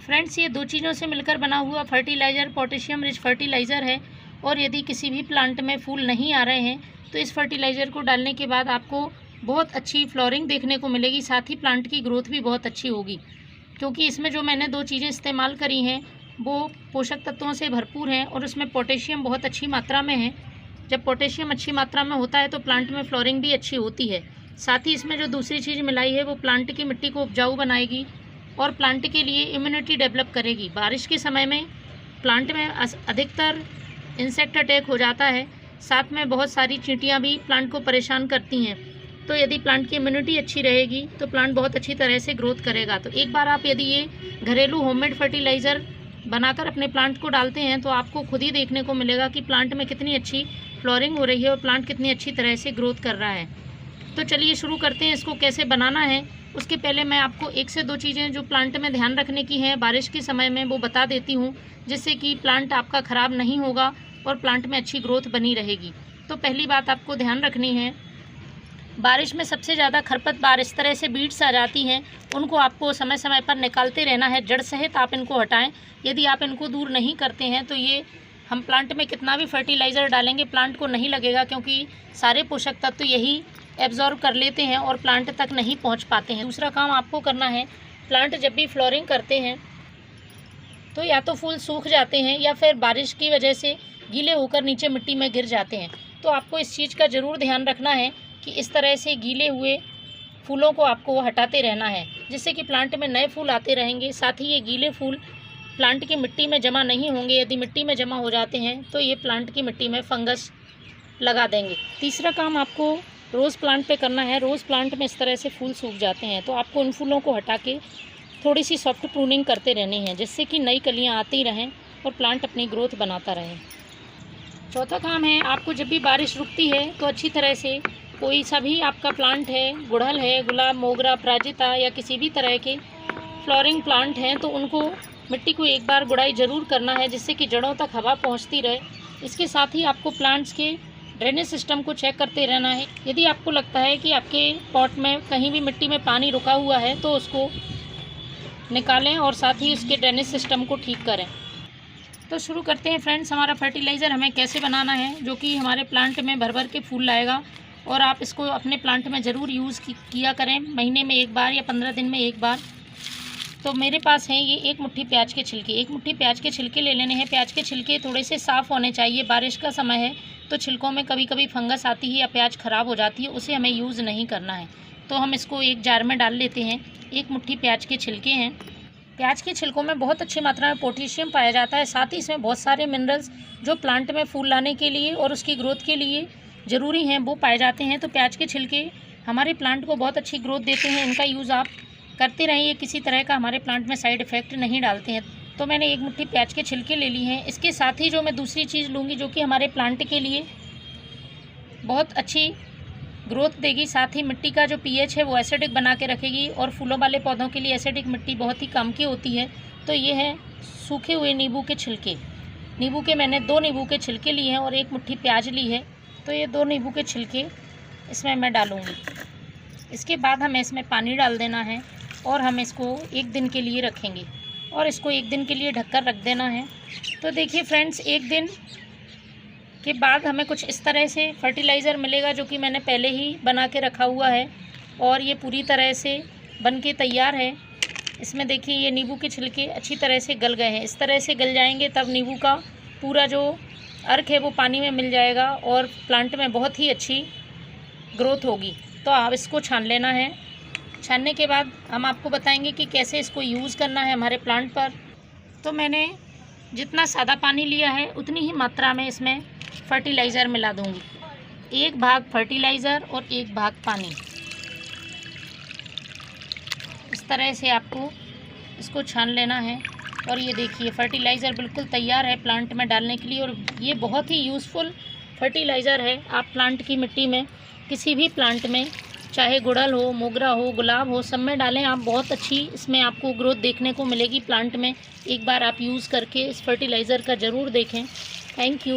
Friends, ये दो चीज़ों से मिलकर बना हुआ फर्टिलाइज़र पोटेशियम रिच फर्टिलाइज़र है। और यदि किसी भी प्लांट में फूल नहीं आ रहे हैं तो इस फर्टिलाइज़र को डालने के बाद आपको बहुत अच्छी फ्लोरिंग देखने को मिलेगी, साथ ही प्लांट की ग्रोथ भी बहुत अच्छी होगी। क्योंकि इसमें जो मैंने दो चीज़ें इस्तेमाल करी हैं वो पोषक तत्वों से भरपूर हैं और उसमें पोटेशियम बहुत अच्छी मात्रा में है। जब पोटेशियम अच्छी मात्रा में होता है तो प्लांट में फ्लोरिंग भी अच्छी होती है। साथ ही इसमें जो दूसरी चीज़ मिलाई है वो प्लांट की मिट्टी को उपजाऊ बनाएगी और प्लांट के लिए इम्यूनिटी डेवलप करेगी। बारिश के समय में प्लांट में अधिकतर इंसेक्ट अटैक हो जाता है, साथ में बहुत सारी चींटियाँ भी प्लांट को परेशान करती हैं। तो यदि प्लांट की इम्यूनिटी अच्छी रहेगी तो प्लांट बहुत अच्छी तरह से ग्रोथ करेगा। तो एक बार आप यदि ये घरेलू होममेड फर्टिलाइज़र बनाकर अपने प्लांट को डालते हैं तो आपको खुद ही देखने को मिलेगा कि प्लांट में कितनी अच्छी फ्लोरिंग हो रही है और प्लांट कितनी अच्छी तरह से ग्रोथ कर रहा है। तो चलिए शुरू करते हैं इसको कैसे बनाना है। उसके पहले मैं आपको एक से दो चीज़ें जो प्लांट में ध्यान रखने की हैं बारिश के समय में वो बता देती हूँ, जिससे कि प्लांट आपका ख़राब नहीं होगा और प्लांट में अच्छी ग्रोथ बनी रहेगी। तो पहली बात आपको ध्यान रखनी है, बारिश में सबसे ज़्यादा खरपतवार इस तरह से बीड्स आ जाती हैं, उनको आपको समय समय पर निकालते रहना है। जड़ सहित आप इनको हटाएं। यदि आप इनको दूर नहीं करते हैं तो ये हम प्लांट में कितना भी फर्टिलाइज़र डालेंगे प्लांट को नहीं लगेगा, क्योंकि सारे पोषक तत्व यही एब्जॉर्ब कर लेते हैं और प्लांट तक नहीं पहुंच पाते हैं। दूसरा काम आपको करना है, प्लांट जब भी फ्लोरिंग करते हैं तो या तो फूल सूख जाते हैं या फिर बारिश की वजह से गीले होकर नीचे मिट्टी में गिर जाते हैं। तो आपको इस चीज़ का ज़रूर ध्यान रखना है कि इस तरह से गीले हुए फूलों को आपको हटाते रहना है, जिससे कि प्लांट में नए फूल आते रहेंगे। साथ ही ये गीले फूल प्लांट की मिट्टी में जमा नहीं होंगे। यदि मिट्टी में जमा हो जाते हैं तो ये प्लांट की मिट्टी में फंगस लगा देंगे। तीसरा काम आपको रोज़ प्लांट पे करना है। रोज़ प्लांट में इस तरह से फूल सूख जाते हैं तो आपको उन फूलों को हटा के थोड़ी सी सॉफ्ट प्रूनिंग करते रहनी है, जिससे कि नई कलियाँ आती रहें और प्लांट अपनी ग्रोथ बनाता रहे। चौथा काम है, आपको जब भी बारिश रुकती है तो अच्छी तरह से कोई सा भी आपका प्लांट है, गुड़हल है, गुलाब, मोगरा, अपराजिता या किसी भी तरह के फ्लोरिंग प्लांट हैं तो उनको मिट्टी को एक बार गुड़ाई ज़रूर करना है, जिससे कि जड़ों तक हवा पहुंचती रहे। इसके साथ ही आपको प्लांट्स के ड्रेनेज सिस्टम को चेक करते रहना है। यदि आपको लगता है कि आपके पॉट में कहीं भी मिट्टी में पानी रुका हुआ है तो उसको निकालें और साथ ही उसके ड्रेनेज सिस्टम को ठीक करें। तो शुरू करते हैं फ्रेंड्स, हमारा फर्टिलाइज़र हमें कैसे बनाना है जो कि हमारे प्लांट में भर भर के फूल लाएगा। और आप इसको अपने प्लांट में ज़रूर यूज़ किया करें, महीने में एक बार या 15 दिन में एक बार। तो मेरे पास है ये एक मुट्ठी प्याज के छिलके। एक मुट्ठी प्याज के छिलके ले लेने हैं। प्याज के छिलके थोड़े से साफ़ होने चाहिए। बारिश का समय है तो छिलकों में कभी कभी फंगस आती है या प्याज ख़राब हो जाती है, उसे हमें यूज़ नहीं करना है। तो हम इसको एक जार में डाल लेते हैं। एक मुट्ठी प्याज के छिलके हैं। प्याज के छिलकों में बहुत अच्छी मात्रा में पोटेशियम पाया जाता है। साथ ही इसमें बहुत सारे मिनरल्स जो प्लांट में फूल लाने के लिए और उसकी ग्रोथ के लिए ज़रूरी हैं वो पाए जाते हैं। तो प्याज के छिलके हमारे प्लांट को बहुत अच्छी ग्रोथ देते हैं। इनका यूज़ आप करते रहिए, किसी तरह का हमारे प्लांट में साइड इफ़ेक्ट नहीं डालते हैं। तो मैंने एक मुट्ठी प्याज के छिलके ले ली हैं। इसके साथ ही जो मैं दूसरी चीज़ लूँगी जो कि हमारे प्लांट के लिए बहुत अच्छी ग्रोथ देगी, साथ ही मिट्टी का जो पीएच है वो एसिडिक बना के रखेगी और फूलों वाले पौधों के लिए एसिडिक मिट्टी बहुत ही कम की होती है। तो ये है सूखे हुए नींबू के छिलके। नींबू के मैंने 2 नींबू के छिलके लिए हैं और एक मुट्ठी प्याज ली है। तो ये 2 नींबू के छिलके इसमें मैं डालूँगी। इसके बाद हमें इसमें पानी डाल देना है और हम इसको 1 दिन के लिए रखेंगे और इसको 1 दिन के लिए ढककर रख देना है। तो देखिए फ्रेंड्स, 1 दिन के बाद हमें कुछ इस तरह से फर्टिलाइज़र मिलेगा जो कि मैंने पहले ही बना के रखा हुआ है और ये पूरी तरह से बन के तैयार है। इसमें देखिए ये नींबू के छिलके अच्छी तरह से गल गए हैं। इस तरह से गल जाएंगे तब नींबू का पूरा जो अर्क है वो पानी में मिल जाएगा और प्लांट में बहुत ही अच्छी ग्रोथ होगी। तो आप इसको छान लेना है। छानने के बाद हम आपको बताएंगे कि कैसे इसको यूज़ करना है हमारे प्लांट पर। तो मैंने जितना सादा पानी लिया है उतनी ही मात्रा में इसमें फर्टिलाइज़र मिला दूंगी। 1 भाग फर्टिलाइज़र और 1 भाग पानी। इस तरह से आपको इसको छान लेना है। और ये देखिए फर्टिलाइज़र बिल्कुल तैयार है प्लांट में डालने के लिए और ये बहुत ही यूज़फुल फर्टिलाइज़र है। आप प्लांट की मिट्टी में किसी भी प्लांट में, चाहे गुड़हल हो, मोगरा हो, गुलाब हो, सब में डालें आप। बहुत अच्छी इसमें आपको ग्रोथ देखने को मिलेगी प्लांट में। एक बार आप यूज़ करके इस फर्टिलाइज़र का ज़रूर देखें। Thank you.